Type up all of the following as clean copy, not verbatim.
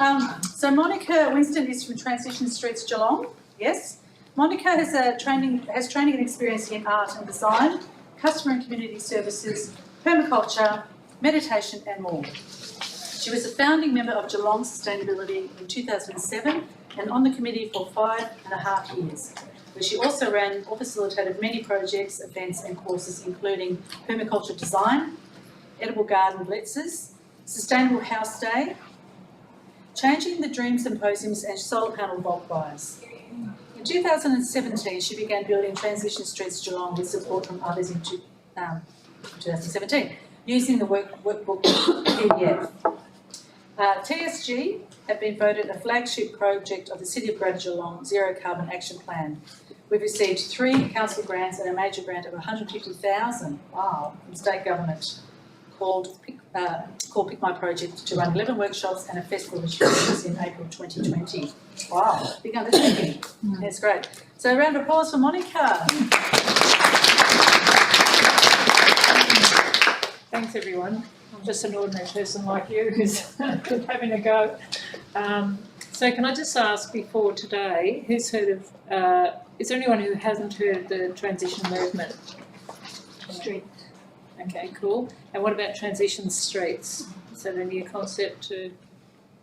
So Monica Winston is from Transition Streets Geelong. Yes. Monica has training and experience in art and design, customer and community services, permaculture, meditation and more. She was a founding member of Geelong Sustainability in 2007 and on the committee for 5.5 years, where she also ran or facilitated many projects, events and courses including permaculture design, edible garden blitzes, sustainable house day, changing the dream symposiums and solar panel bulk buys. In 2017, she began building Transition Streets Geelong with support from others in 2017, using the workbook PDF. TSG have been voted a flagship project of the City of Greater Geelong Zero Carbon Action Plan. We've received 3 council grants and a major grant of $150,000, wow, from state government called Pick My Project to run 11 workshops and a festival which finishes in April 2020. Wow, big undertaking. That's great. So a round of applause for Monica. Thanks everyone. I'm just an ordinary person like you who's having a go. So can I just ask before today, who's heard of, is there anyone who hasn't heard of the transition movement? Street. Okay, cool. And what about Transition Streets? Is that a new concept to...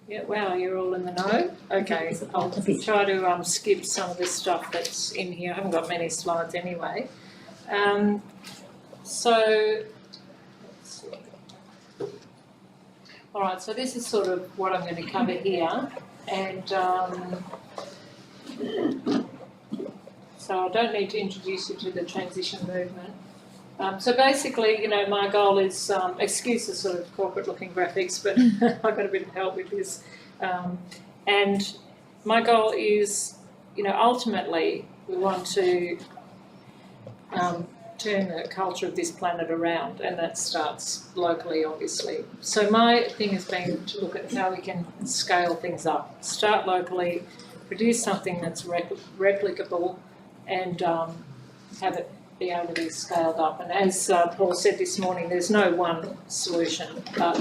Yeah, wow, you're all in the know? Okay, I'll try to skip some of the stuff that's in here. I haven't got many slides anyway. So, let's see. All right, so this is sort of what I'm going to cover here. And so I don't need to introduce you to the transition movement. So basically, you know, my goal is, excuse the sort of corporate-looking graphics, but I've got a bit of help with this. And my goal is, you know, ultimately we want to turn the culture of this planet around, and that starts locally, obviously. So my thing has been to look at how we can scale things up, start locally, produce something that's replicable, and have it be able to be scaled up. And as Paul said this morning, there's no one solution, but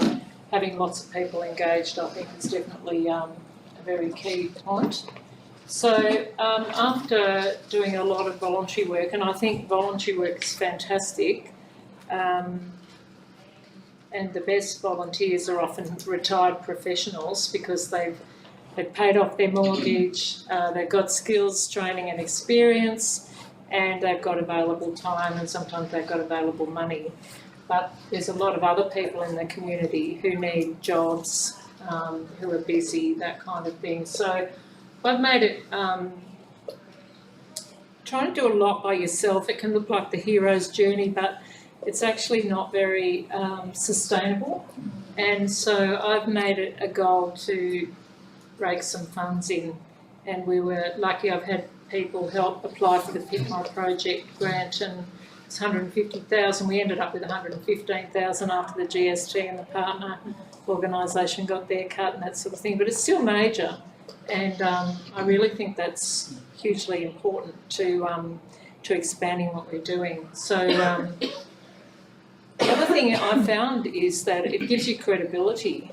having lots of people engaged, I think, is definitely a very key point. So after doing a lot of voluntary work, and I think voluntary work is fantastic, and the best volunteers are often retired professionals because they've paid off their mortgage, they've got skills, training and experience, and they've got available time, and sometimes they've got available money. But there's a lot of other people in the community who need jobs, who are busy, that kind of thing. So I've made it, trying to do a lot by yourself, it can look like the hero's journey, but it's actually not very sustainable. And so I've made it a goal to rake some funds in, and we were lucky. I've had people help apply for the Pick My Project grant, and it's $150,000. We ended up with $115,000 after the GST and the partner organisation got their cut and that sort of thing. But it's still major, and I really think that's hugely important to expanding what we're doing. So the other thing I found is that it gives you credibility.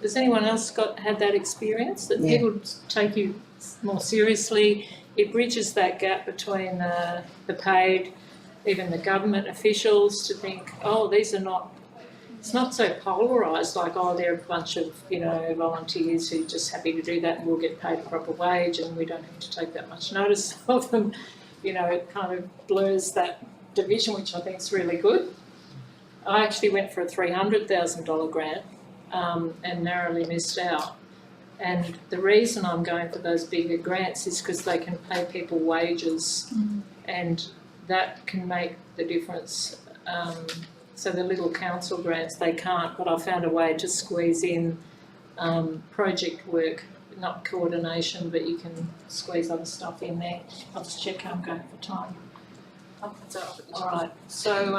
Has anyone else had that experience, that people take you more seriously? It bridges that gap between the paid, even the government officials, to think, oh, these are not, it's not so polarised, like, oh, they're a bunch of, you know, volunteers who are just happy to do that and will get paid a proper wage and we don't have to take that much notice of them. You know, it kind of blurs that division, which I think is really good. I actually went for a $300,000 grant and narrowly missed out. And the reason I'm going for those bigger grants is because they can pay people wages, and that can make the difference. So the little council grants, they can't, but I found a way to squeeze in project work, not coordination, but you can squeeze other stuff in there. I'll just check how I'm going for time. All right, so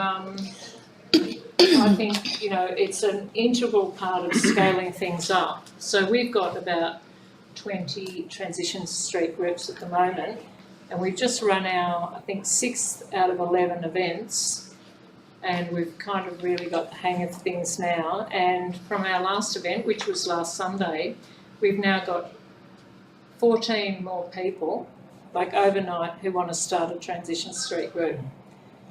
I think, you know, it's an integral part of scaling things up. So we've got about 20 Transition Street groups at the moment, and we've just run our, I think, 6th out of 11 events, and we've kind of really got the hang of things now. And from our last event, which was last Sunday, we've now got 14 more people, like overnight, who want to start a Transition Street group.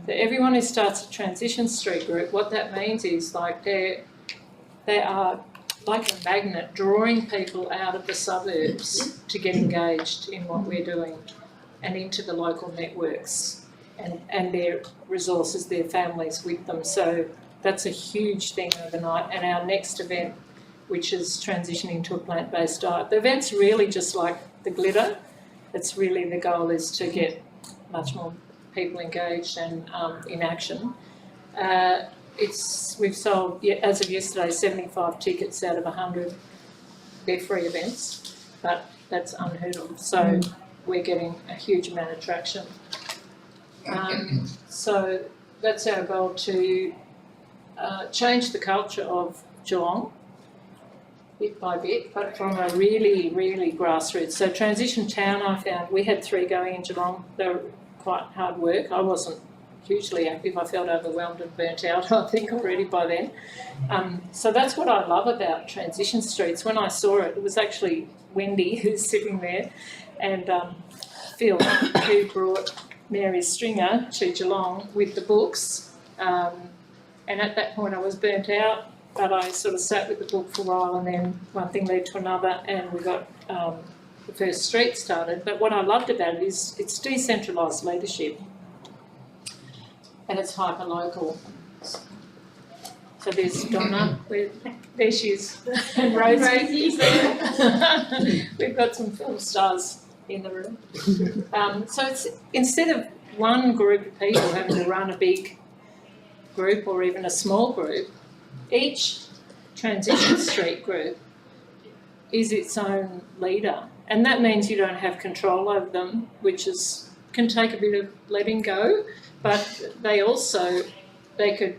So everyone who starts a Transition Street group, what that means is like they are like a magnet drawing people out of the suburbs to get engaged in what we're doing and into the local networks and their resources, their families with them. So that's a huge thing overnight. And our next event, which is transitioning to a plant-based diet. The event's really just like the glitter. It's really, the goal is to get much more people engaged and in action. We've sold, as of yesterday, 75 tickets out of 100. They're free events, but that's unheard of. So we're getting a huge amount of traction. So that's our goal, to change the culture of Geelong bit by bit, but from a really, really grassroots. So Transition Town, I found, we had 3 going in Geelong. They were quite hard work. I wasn't hugely active. I felt overwhelmed and burnt out, I think, already by then. So that's what I love about Transition Streets. When I saw it, it was actually Wendy, who's sitting there, and Phil, who brought Mary Stringer to Geelong with the books. And at that point I was burnt out, but I sort of sat with the book for a while, and then one thing led to another, and we got the first street started. But what I loved about it is it's decentralised leadership, and it's hyper-local. So there's Donna, there she is, and Rosie's there. We've got some film stars in the room. So it's, instead of one group of people having to run a big group or even a small group, each Transition Street group is its own leader, and that means you don't have control over them, which can take a bit of letting go, but they could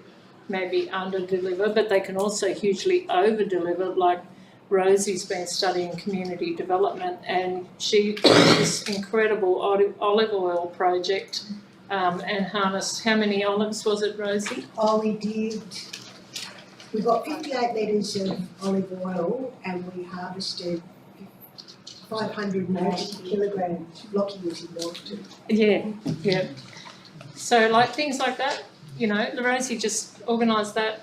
maybe under-deliver, but they can also hugely over-deliver. Like Rosie's been studying community development, and she did this incredible olive oil project and harnessed, how many olives was it, Rosie? We got 58 litres of olive oil, and we harvested 590 kilograms. Lockie was involved too. Yeah. So like things like that, you know, Rosie just organised that,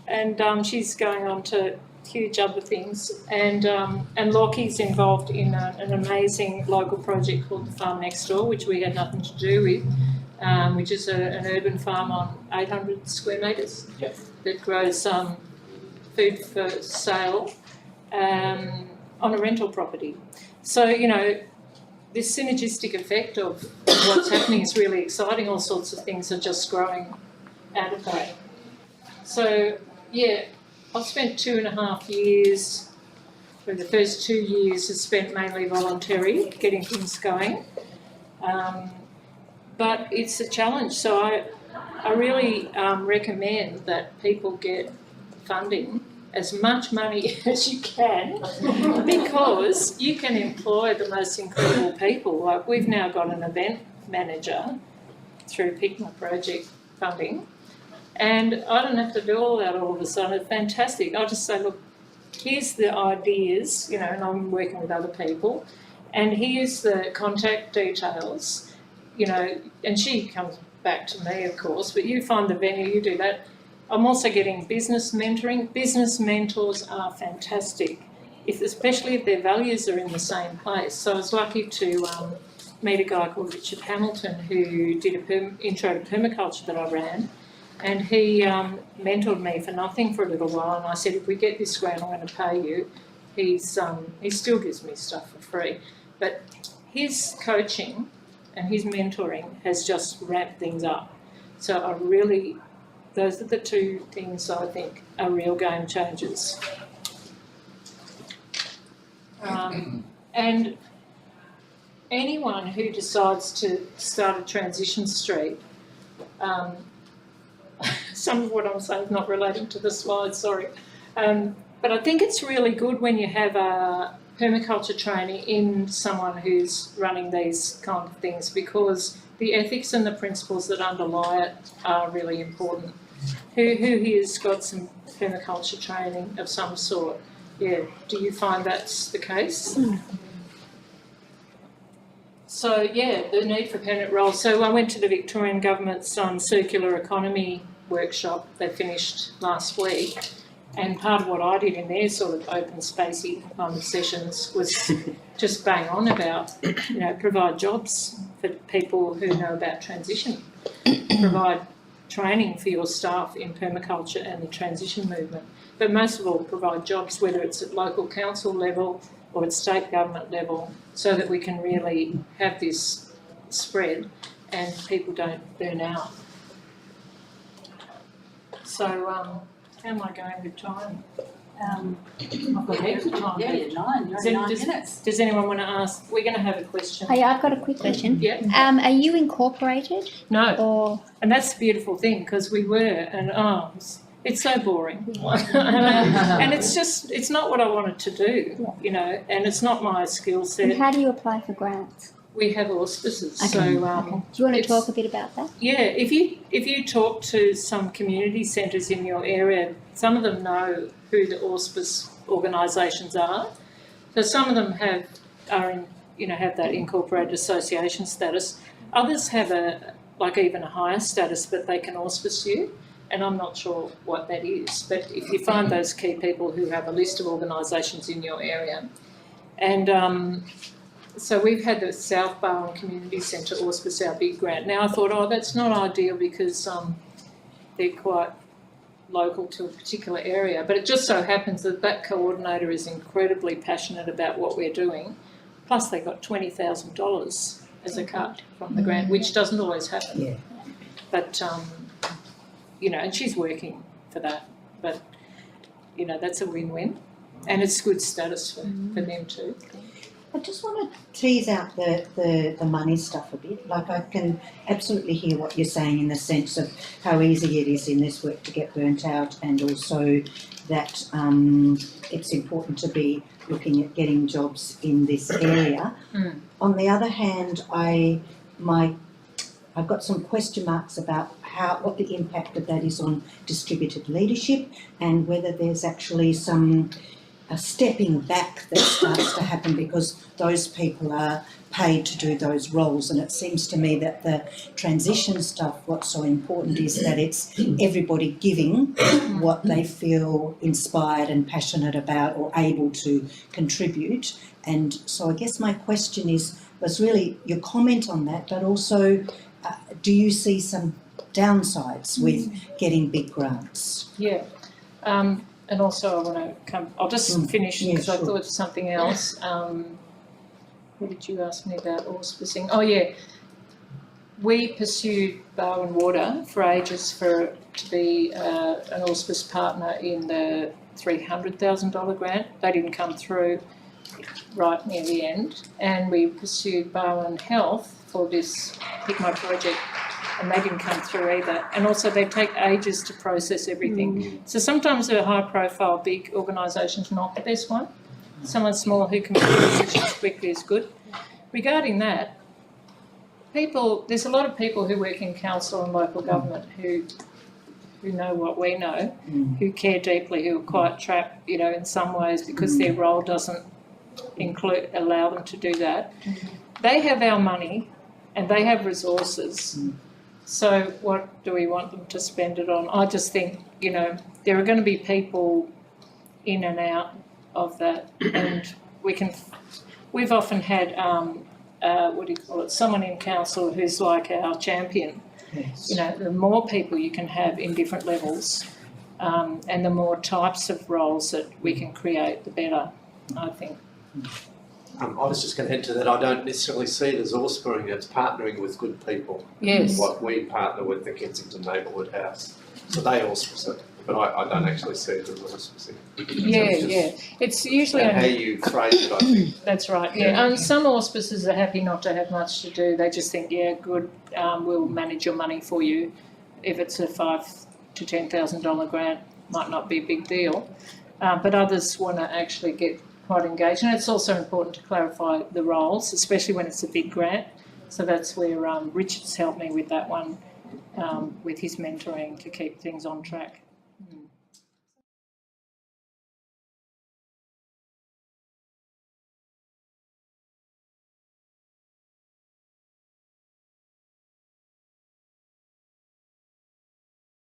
and she's going on to huge other things. And Lockie's involved in an amazing local project called the Farm Next Door, which we had nothing to do with, which is an urban farm on 800 square metres. Yep. That grows food for sale on a rental property. So, you know, this synergistic effect of what's happening is really exciting. All sorts of things are just growing out of that. So, yeah, I've spent 2.5 years, for the first 2 years is spent mainly voluntary, getting things going. But it's a challenge, so I really recommend that people get funding, as much money as you can, because you can employ the most incredible people. Like, we've now got an event manager through Pick My Project funding, and I don't have to do all that all of a sudden. It's fantastic. I'll just say, look, here's the ideas, you know, and I'm working with other people, and here's the contact details, you know, and she comes back to me, of course, but you find the venue, you do that. I'm also getting business mentoring. Business mentors are fantastic, especially if their values are in the same place. So I was lucky to meet a guy called Richard Hamilton, who did an intro to permaculture that I ran, and he mentored me for nothing for a little while, and I said, if we get this grant, I'm going to pay you. He still gives me stuff for free, but his coaching and his mentoring has just ramped things up. So those are the two things I think are real game changers. And anyone who decides to start a Transition Street, some of what I'm saying is not relating to the slide, sorry. But I think it's really good when you have a permaculture training in someone who's running these kind of things, because the ethics and the principles that underlie it are really important. Who here's got some permaculture training of some sort? Yeah, do you find that's the case? So, yeah, the need for permanent roles. So I went to the Victorian Government's circular economy workshop. They finished last week. And part of what I did in their sort of open spacey kind of sessions was just bang on about, provide jobs for people who know about transition, provide training for your staff in permaculture and the transition movement. But most of all, provide jobs, whether it's at local council level or at state government level, so that we can really have this spread and people don't burn out. So, how am I going with time? I've got heaps of time. Yeah, you're 9 minutes. Does anyone want to ask? We're going to have a question. Oh, yeah, I've got a quick question. Yeah. Are you incorporated No. or? And that's the beautiful thing, because we were, and it's so boring. And it's not what I wanted to do, and it's not my skill And set. how do you apply for grants? We have auspices, Okay. so Do you want to it's- talk a bit about that? yeah, if you talk to some community centres in your area, some of them know who the auspice organisations are. So some of them have that incorporated association status. Others have even a higher status, but they can auspice you. And I'm not sure what that is. But if you find those key people who have a list of organisations in your area, and so we've had the South Barwon Community Centre auspice our big grant. Now I thought, that's not ideal because they're quite local to a particular area, but it just so happens that coordinator is incredibly passionate about what we're doing, plus they got $20,000 as a cut from the grant, which doesn't always happen. Yeah. But, and she's working for that, but, that's a win-win, and it's good status for them too. I just want to tease out the money stuff a bit. Like, I can absolutely hear what you're saying in the sense of how easy it is in this work to get burnt out, and also that it's important to be looking at getting jobs in this area. On the other hand, I've got some question marks about what the impact of that is on distributed leadership, and whether there's actually some stepping back that starts to happen because those people are paid to do those roles. And it seems to me that the transition stuff, what's so important is that it's everybody giving what they feel inspired and passionate about or able to contribute. And so I guess my question was really your comment on that, but also do you see some downsides with getting big grants? Yeah. And also I want to I'll just finish because I thought of something else. What did you ask me about auspicing? Oh yeah, we pursued Barwon Water for ages to be an auspice partner in the $300,000 grant. They didn't come through right near the end. And we pursued Barwon Health for this Pick My Project, and they didn't come through either. And also they take ages to process everything. So sometimes a high profile big organisation's not the best one. Someone small who can produce decisions quickly is good. Regarding that, there's a lot of people who work in council and local government who know what we know, who care deeply, who are quite trapped, in some ways because their role doesn't allow them to do that. They have our money and they have resources. So what do we want them to spend it on? I just think, there are going to be people in and out of that, and we've often had, someone in council who's like our champion. Yes. The more people you can have in different levels, and the more types of roles that we can create, the better, I think. I was just going to add to that, I don't necessarily see it as auspicing, it's partnering with good people. Yes. What we partner with the Kensington Neighbourhood House. So they auspice it, but I don't actually see it as auspicing. Yeah. It's usually And how you phrase it, I think. That's right, yeah. And some auspices are happy not to have much to do. They just think, good, we'll manage your money for you. If it's a $5,000 to $10,000 grant, might not be a big deal. But others want to actually get quite engaged. And it's also important to clarify the roles, especially when it's a big grant. So that's where Richard's helped me with that one, with his mentoring to keep things on track.